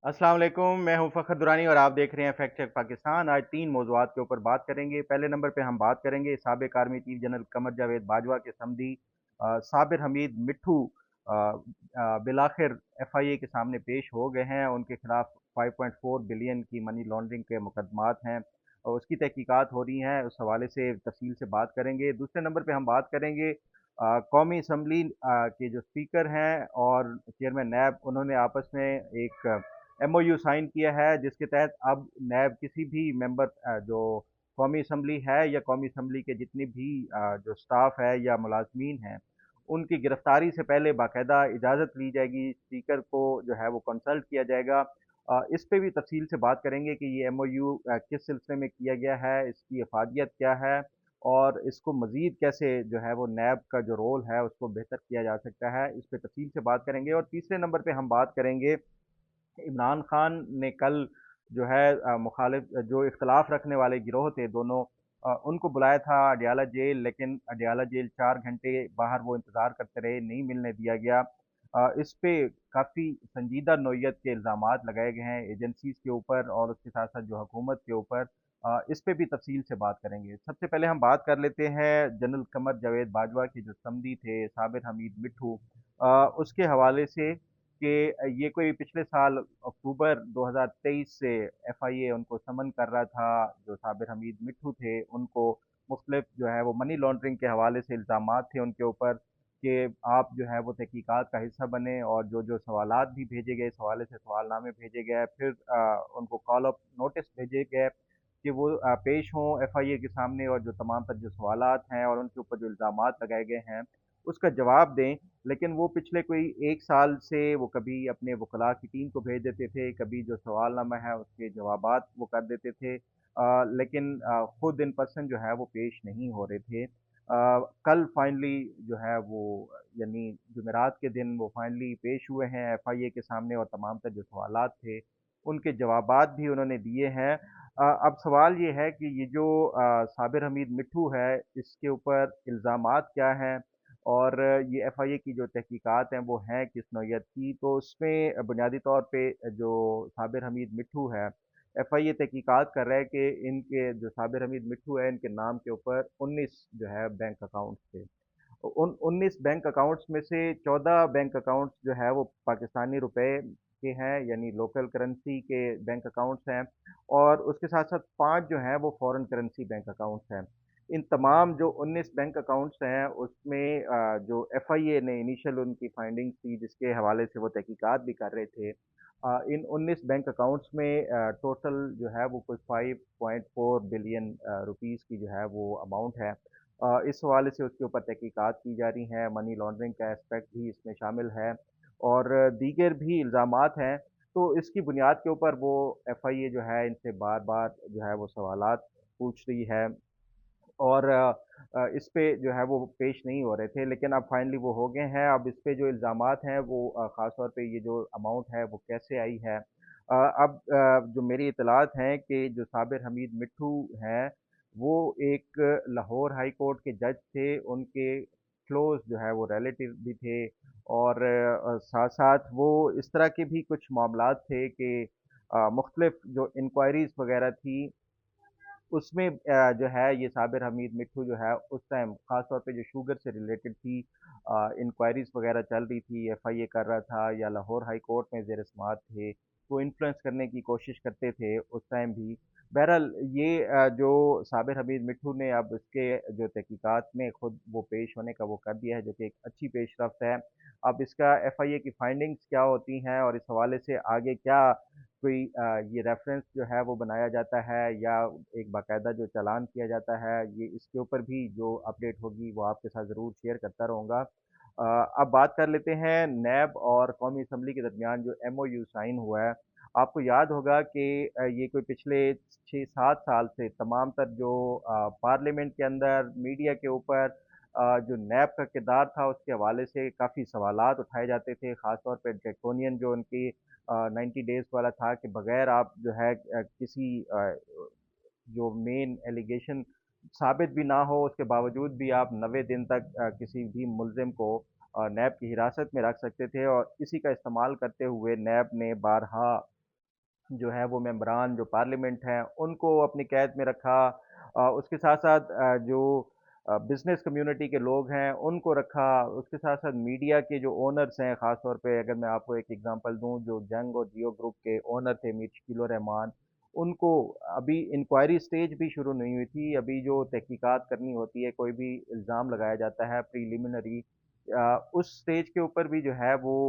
अस्सलाम वालेकुम, मैं हूं फ़खर दुरानी और आप देख रहे हैं फैक्ट चेक पाकिस्तान। आज 3 मौज़ूआत के ऊपर बात करेंगे। पहले नंबर पे हम बात करेंगे साबिक़ army chief general Qamar Javed Bajwa के समधी साबिर हमीद मिट्ठू बिलाखिर एफआईए के सामने पेश हो गए हैं। उनके खिलाफ 5.4 बिलियन की मनी लॉन्ड्रिंग के मुकदमात हैं और उसकी तहकीकात हो रही हैं। उस हवाले से तफसील से बात करेंगे। दूसरे नंबर पे हम बात करेंगे कौमी असम्बली के जो स्पीकर हैं और चेयरमैन नैब, उन्होंने आपस में एक एमओयू साइन किया है जिसके तहत अब नैब किसी भी मेंबर जो कौमी असम्बली है या कौमी असम्बली के जितनी भी जो स्टाफ है या मुलाजमीन हैं, उनकी गिरफ्तारी से पहले बाकायदा इजाज़त ली जाएगी। स्पीकर को जो है वो कंसल्ट किया जाएगा। इस पे भी तफसील से बात करेंगे कि ये एमओयू किस सिलसिले में किया गया है, इसकी अफादियत क्या है और इसको मज़ीद कैसे जो है वो नैब का जो रोल है उसको बेहतर किया जा सकता है। इस पे तफसील से बात करेंगे। और तीसरे नंबर पे हम बात करेंगे इमरान खान ने कल जो है मुखालिफ जो इख्तलाफ रखने वाले गिरोह थे दोनों, उनको बुलाया था अडियाला जेल, लेकिन अडियाला जेल 4 घंटे बाहर वो इंतज़ार करते रहे, नहीं मिलने दिया गया। इस पे काफ़ी संजीदा नोयत के इल्ज़ामात लगाए गए हैं एजेंसीज़ के ऊपर और उसके साथ साथ जो हुकूमत के ऊपर। इस पे भी तफसील से बात करेंगे। सबसे पहले हम बात कर लेते हैं जनरल कमर जावेद बाजवा के जो समधी थे साबिर हमीद मिट्ठू, उसके हवाले से कि ये कोई पिछले साल अक्टूबर 2023 से एफआईए उनको समन कर रहा था। जो साबिर हमीद मिट्ठू थे उनको मुख्तलिफ जो है वो मनी लॉन्ड्रिंग के हवाले से इल्ज़ामात थे उनके ऊपर कि आप जो है वो तहकीकात का हिस्सा बने, और जो जो सवालात भी भेजे गए, इस हवाले से सवालनामे भेजे गए, फिर उनको कॉल अप नोटिस भेजे गए कि वो पेश हों एफआईए के सामने और जो तमाम तर जो सवालात हैं और उनके ऊपर जो इल्ज़ामात लगाए गए हैं उसका जवाब दें। लेकिन वो पिछले कोई 1 साल से वो कभी अपने वकला की टीम को भेज देते थे, कभी जो सवालनामा है उसके जवाबात वो कर देते थे, लेकिन खुद इन पर्सन जो है वो पेश नहीं हो रहे थे। कल फाइनली जो है वो यानी जुमेरात के दिन वो फाइनली पेश हुए हैं एफआईए के सामने और तमाम तर जो सवालात थे उनके जवाबात भी उन्होंने दिए हैं। अब सवाल ये है कि ये जो साबिर हमीद मिट्ठू है, इसके ऊपर इल्ज़ामात क्या हैं और ये एफआईए की जो तहकीकात हैं वो हैं किस नौइयत की। तो उसमें बुनियादी तौर पे जो साबिर हमीद मिट्ठू है, एफआईए तहकीकात कर रहा है कि इनके जो साबिर हमीद मिट्ठू है इनके नाम के ऊपर 19 जो है बैंक अकाउंट्स थे। उन 19 बैंक अकाउंट्स में से 14 बैंक अकाउंट्स जो है वो पाकिस्तानी रुपए के हैं, यानी लोकल करेंसी के बैंक अकाउंट्स हैं, और उसके साथ साथ 5 जो हैं वो फॉरेन करेंसी बैंक अकाउंट्स हैं। इन तमाम जो 19 बैंक अकाउंट्स हैं उसमें जो एफआईए ने इनिशियल उनकी फाइंडिंग्स थी जिसके हवाले से वो तहकीकात भी कर रहे थे, इन 19 बैंक अकाउंट्स में टोटल जो है वो कोई 5.4 बिलियन रुपीस की जो है वो अमाउंट है। इस हवाले से उसके ऊपर तहकीकात की जा रही हैं, मनी लॉन्ड्रिंग का एस्पेक्ट भी इसमें शामिल है और दीगर भी इल्ज़ामात हैं। तो इसकी बुनियाद के ऊपर वो एफआईए जो है इनसे बार-बार जो है वो सवालात पूछ रही है और इस पे जो है वो पेश नहीं हो रहे थे, लेकिन अब फाइनली वो हो गए हैं। अब इस पे जो इल्ज़ामात हैं वो ख़ास तौर पे ये जो अमाउंट है वो कैसे आई है। अब जो मेरी इत्तलात हैं कि जो साबिर हमीद मिट्ठू हैं, वो एक लाहौर हाई कोर्ट के जज थे, उनके क्लोज़ जो है वो रिलेटिव भी थे और साथ-साथ वो इस तरह के भी कुछ मामलात थे कि मुख्तलिफ जो इंक्वायरीज़ वग़ैरह थी उसमें जो है ये साबिर हमीद मिट्ठू जो है उस टाइम ख़ास तौर पे जो शुगर से रिलेटेड थी इंक्वायरीज़ वग़ैरह चल रही थी, एफआईए कर रहा था या लाहौर हाई कोर्ट में ज़ेर समाअत थे, वो इन्फ्लुएंस करने की कोशिश करते थे उस टाइम भी। बहरहाल ये जो साबिर हमीद मिट्ठू ने अब इसके जो तहकीकात में खुद वो पेश होने का वो कर दिया है, जो कि एक अच्छी पेशरफ्त है। अब इसका एफआईए की फाइंडिंग्स क्या होती हैं और इस हवाले से आगे क्या कोई ये रेफ़रेंस जो है वो बनाया जाता है या एक बाकायदा जो चालान किया जाता है, ये इसके ऊपर भी जो अपडेट होगी वो आपके साथ ज़रूर शेयर करता रहूँगा। अब बात कर लेते हैं नैब और कौमी असम्बली के दरमियान जो एमओयू साइन हुआ है। आपको याद होगा कि ये कोई पिछले 6-7 साल से तमाम तर जो पार्लियामेंट के अंदर मीडिया के ऊपर जो नैब का किरदार था उसके हवाले से काफ़ी सवालात उठाए जाते थे, ख़ास तौर पे ड्रैकोनियन जो उनकी 90 डेज़ वाला था कि बगैर आप जो है किसी जो मेन एलिगेशन साबित भी ना हो उसके बावजूद भी आप 90 दिन तक किसी भी मुलजिम को नैब की हिरासत में रख सकते थे, और इसी का इस्तेमाल करते हुए नैब ने बारहा जो है वो मेंबरान जो पार्लियामेंट हैं उनको अपनी कैद में रखा। उसके साथ साथ जो बिजनेस कम्युनिटी के लोग हैं उनको रखा। उसके साथ साथ मीडिया के जो ओनर्स हैं, ख़ास तौर पे अगर मैं आपको एक एग्जांपल दूं, जो जंग और जियो ग्रुप के ओनर थे मीर शकील उर रहमान, उनको अभी इंक्वायरी स्टेज भी शुरू नहीं हुई थी। अभी जो तहकीकात करनी होती है, कोई भी इल्ज़ाम लगाया जाता है प्रीलिमिनरी, उस स्टेज के ऊपर भी जो है वो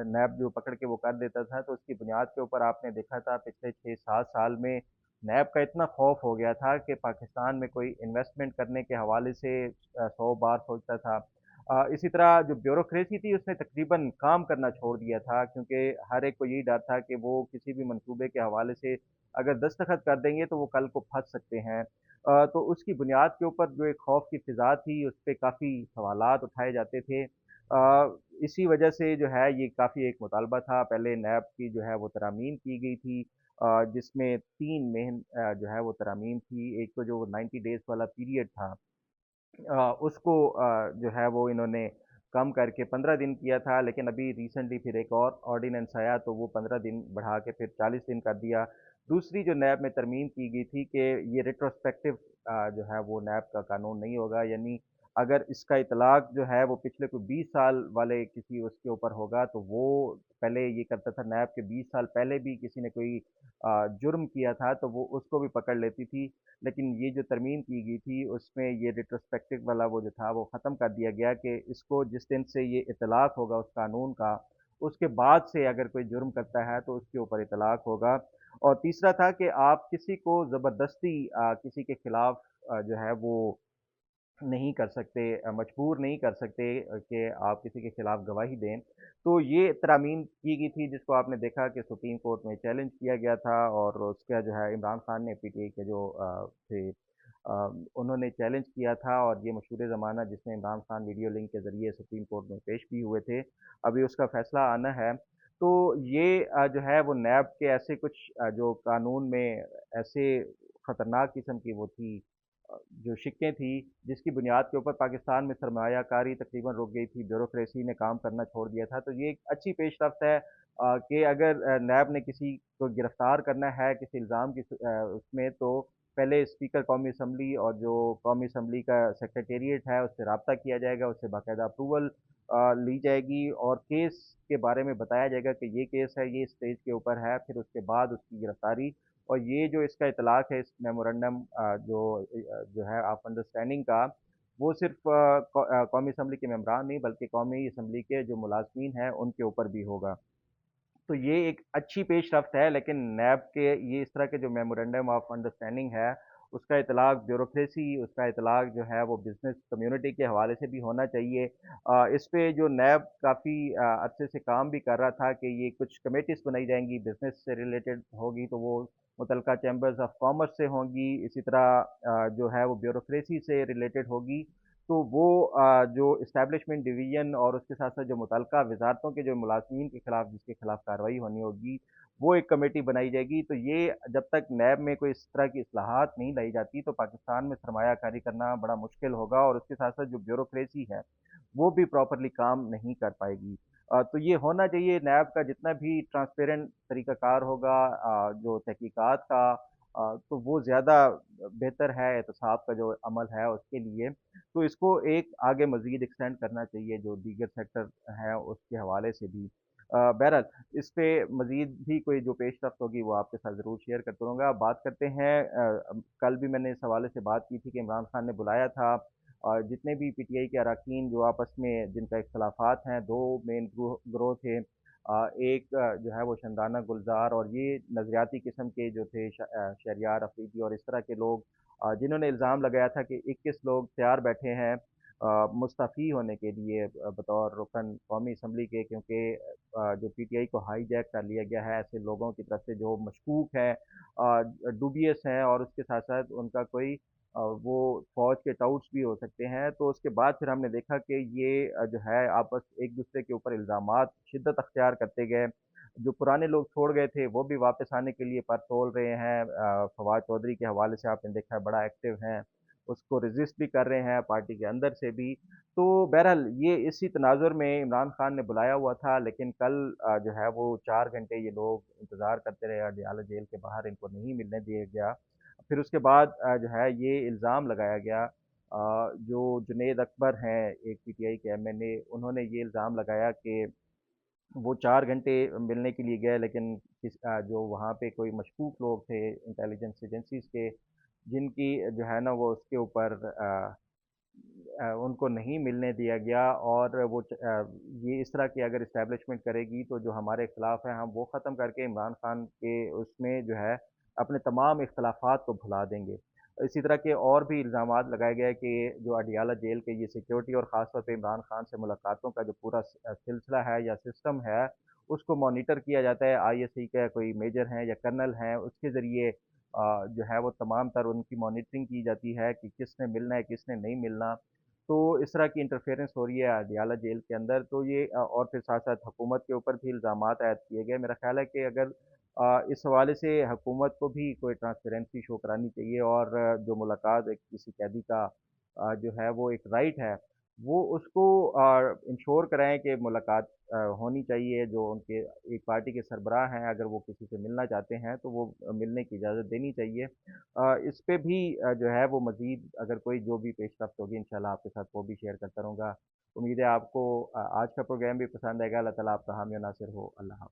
नैब जो पकड़ के वो कर देता था। तो उसकी बुनियाद के ऊपर आपने देखा था पिछले 6-7 साल में नैब का इतना खौफ हो गया था कि पाकिस्तान में कोई इन्वेस्टमेंट करने के हवाले से 100 बार सोचता था। इसी तरह जो ब्यूरोक्रेसी थी उसने तकरीबन काम करना छोड़ दिया था, क्योंकि हर एक को यही डर था कि वो किसी भी मंसूबे के हवाले से अगर दस्तखत कर देंगे तो वो कल को फंस सकते हैं। तो उसकी बुनियाद के ऊपर जो एक खौफ की फ़िज़ा थी, उस पे काफ़ी सवालात उठाए जाते थे। इसी वजह से जो है ये काफ़ी एक मुतालबा था। पहले नैब की जो है वो तरमीम की गई थी, जिसमें 3 मेन जो है वो तरमीम थी। एक तो जो 90 डेज़ वाला पीरियड था, उसको जो है वो इन्होंने कम करके 15 दिन किया था, लेकिन अभी रिसेंटली फिर एक और ऑर्डिनेंस आया तो वो 15 दिन बढ़ा के फिर 40 दिन कर दिया। दूसरी जो नैब में तरमीम की गई थी कि ये रिट्रोस्पेक्टिव जो है वो नैब का कानून नहीं होगा, यानी अगर इसका इतलाक जो है वो पिछले कोई 20 साल वाले किसी उसके ऊपर होगा तो वो पहले ये करता था, नैब के 20 साल पहले भी किसी ने कोई जुर्म किया था तो वो उसको भी पकड़ लेती थी। लेकिन ये जो तरमीम की गई थी उसमें ये रिट्रोस्पेक्टिव वाला वो जो था वो ख़त्म कर दिया गया कि इसको जिस दिन से ये इतलाक़ होगा उस कानून का, उसके बाद से अगर कोई जुर्म करता है तो उसके ऊपर इतलाक़ होगा। और तीसरा था कि आप किसी को ज़बरदस्ती किसी के खिलाफ़ जो है वो नहीं कर सकते, मजबूर नहीं कर सकते कि आप किसी के खिलाफ गवाही दें। तो ये तरामीम की गई थी जिसको आपने देखा कि सुप्रीम कोर्ट में चैलेंज किया गया था, और उसका जो है इमरान खान ने पीटीआई के जो थे, उन्होंने चैलेंज किया था, और ये मशहूर ज़माना जिसमें इमरान खान वीडियो लिंक के ज़रिए सुप्रीम कोर्ट में पेश भी हुए थे, अभी उसका फ़ैसला आना है। तो ये जो है वो नैब के ऐसे कुछ जो कानून में ऐसे ख़तरनाक किस्म की वो थी, जो शिक्कें थी, जिसकी बुनियाद के ऊपर पाकिस्तान में सरमायाकारी तकरीबन रुक गई थी, ब्यूरोक्रेसी ने काम करना छोड़ दिया था। तो ये एक अच्छी पेशरफ्त है कि अगर नैब ने किसी को गिरफ्तार करना है किसी इल्ज़ाम की उसमें, तो पहले स्पीकर कौमी असम्बली और जो कौमी असम्बली का सेक्रेटेरिएट है उससे रब्ता किया जाएगा, उससे बाकायदा अप्रूवल ली जाएगी और केस के बारे में बताया जाएगा कि ये केस है, ये स्टेज के ऊपर है, फिर उसके बाद उसकी गिरफ्तारी। और ये जो इसका इतलाक है इस मेमोरेंडम जो है ऑफ अंडरस्टैंडिंग का, वो सिर्फ कौमी असम्बली के मेंबरान नहीं बल्कि कौमी असम्बली के जो मुलाजमीन हैं उनके ऊपर भी होगा। तो ये एक अच्छी पेशरफ्त है, लेकिन नैब के ये इस तरह के जो मेमोरेंडम ऑफ अंडरस्टैंडिंग है, उसका इतलाक ब्यूरोक्रेसी, उसका इतलाक जो है वो बिज़नेस कम्युनिटी के हवाले से भी होना चाहिए। इस पे जो नैब काफ़ी अरसे से काम भी कर रहा था कि ये कुछ कमेटीज़ बनाई जाएँगी, बिज़नेस से रिलेटेड होगी तो वो मुतल्लिका चैम्बर्स ऑफ कॉमर्स से होंगी, इसी तरह जो है वो ब्यूरोक्रेसी से रिलेटेड होगी। तो वो जो इस्टेब्लिशमेंट डिवीज़न और उसके साथ-साथ जो मुतल्लिका वज़ारतों के जो मुलाज़मीन के खिलाफ जिसके खिलाफ कार्रवाई होनी होगी, वो एक कमेटी बनाई जाएगी। तो ये जब तक नैब में कोई इस तरह की इस्लाहात नहीं लाई जाती, तो पाकिस्तान में सरमायाकारी करना बड़ा मुश्किल होगा, और उसके साथ-साथ जो ब्यूरोक्रेसी है, वो भी प्रॉपर्ली काम नहीं कर पाएगी। तो ये होना चाहिए, नैब का जितना भी ट्रांसपेरेंट तरीक़ाकार होगा जो तहकीकात का, तो वो ज़्यादा बेहतर है एहतसाब का जो अमल है उसके लिए। तो इसको एक आगे मज़ीद एक्सटेंड करना चाहिए जो दीगर सेक्टर हैं उसके हवाले से भी। बहरहाल इस पे मज़ीद भी कोई जो पेशरफ्त होगी वो आपके साथ ज़रूर शेयर करता रहूँगा। अब बात करते हैं, कल भी मैंने इस हवाले से बात की थी कि इमरान खान ने बुलाया था जितने भी पीटीआई के अरकान जो आपस में जिनका इख्तलाफात हैं, 2 मेन ग्रोह थे। एक जो है वो शंदाना गुलज़ार, और ये नज़रियाती किस्म के जो थे शहरयार अफरीदी और इस तरह के लोग, जिन्होंने इल्ज़ाम लगाया था कि 21 लोग तैयार बैठे हैं मुस्तफ़ी होने के लिए बतौर रुकन कौमी असम्बली के, क्योंकि जो पीटीआई को हाईजैक कर लिया गया है ऐसे लोगों की तरफ से जो मशकूक हैं, डूबियस हैं, और उसके साथ-साथ उनका कोई वो फ़ौज के टाउट्स भी हो सकते हैं। तो उसके बाद फिर हमने देखा कि ये जो है आपस एक-दूसरे के ऊपर इल्ज़ामात शिद्दत अख्तियार करते गए। जो पुराने लोग छोड़ गए थे वो भी वापस आने के लिए पर तोल रहे हैं। फवाद चौधरी के हवाले से आपने देखा है बड़ा एक्टिव हैं। اس کو رزسٹ بھی کر رہے ہیں پارٹی کے اندر سے بھی۔ تو بہرحال یہ اسی تناظر میں عمران خان نے بلایا ہوا تھا، لیکن کل جو ہے وہ 4 گھنٹے یہ لوگ انتظار کرتے رہے اڈیالہ جیل کے باہر، ان کو نہیں ملنے دیا گیا۔ پھر اس کے بعد جو ہے یہ الزام لگایا گیا، جو جنید اکبر ہیں ایک پی ٹی آئی کے ایم این اے، انہوں نے یہ الزام لگایا کہ وہ 4 گھنٹے ملنے کے لیے گئے، لیکن جو وہاں پہ کوئی مشکوک لوگ تھے انٹیلیجنس ایجنسیز کے، جن کی جو ہے نا وہ اس کے اوپر ان کو نہیں ملنے دیا گیا، اور وہ یہ اس طرح کی اگر اسٹیبلشمنٹ کرے گی تو جو ہمارے اختلاف ہیں ہم وہ ختم کر کے عمران خان کے اس میں جو ہے اپنے تمام اختلافات کو بھلا دیں گے۔ اسی طرح کے اور بھی الزامات لگائے گئے کہ جو اڈیالہ جیل کے یہ سیکیورٹی اور خاص طور پہ عمران خان سے ملاقاتوں کا جو پورا سلسلہ ہے یا سسٹم ہے، اس کو مانیٹر کیا جاتا ہے۔ آئی ایس ای کا کوئی میجر ہیں یا کرنل ہیں، اس کے ذریعے جو ہے وہ تمام تر ان کی مانیٹرنگ کی جاتی ہے کہ کس نے ملنا ہے کس نے نہیں ملنا۔ تو اس طرح کی انٹرفیئرنس ہو رہی ہے اڈیالہ جیل کے اندر، تو یہ اور پھر ساتھ ساتھ حکومت کے اوپر بھی الزامات عائد کیے گئے۔ میرا خیال ہے کہ اگر اس حوالے سے حکومت کو بھی کوئی ٹرانسپیرنسی شو کرانی چاہیے، اور جو ملاقات ایک کسی قیدی کا جو ہے وہ ایک رائٹ ہے، وہ اس کو انشور کرائیں کہ ملاقات ہونی چاہیے۔ جو ان کے ایک پارٹی کے سربراہ ہیں، اگر وہ کسی سے ملنا چاہتے ہیں تو وہ ملنے کی اجازت دینی چاہیے۔ اس پہ بھی جو ہے وہ مزید اگر کوئی جو بھی پیش رفت ہوگی انشاءاللہ آپ کے ساتھ وہ بھی شیئر کرتا رہوں گا۔ امید ہے آپ کو آج کا پروگرام بھی پسند آئے گا۔ اللہ تعالیٰ آپ کا حامی و ناصر ہو۔ اللہ حافظ۔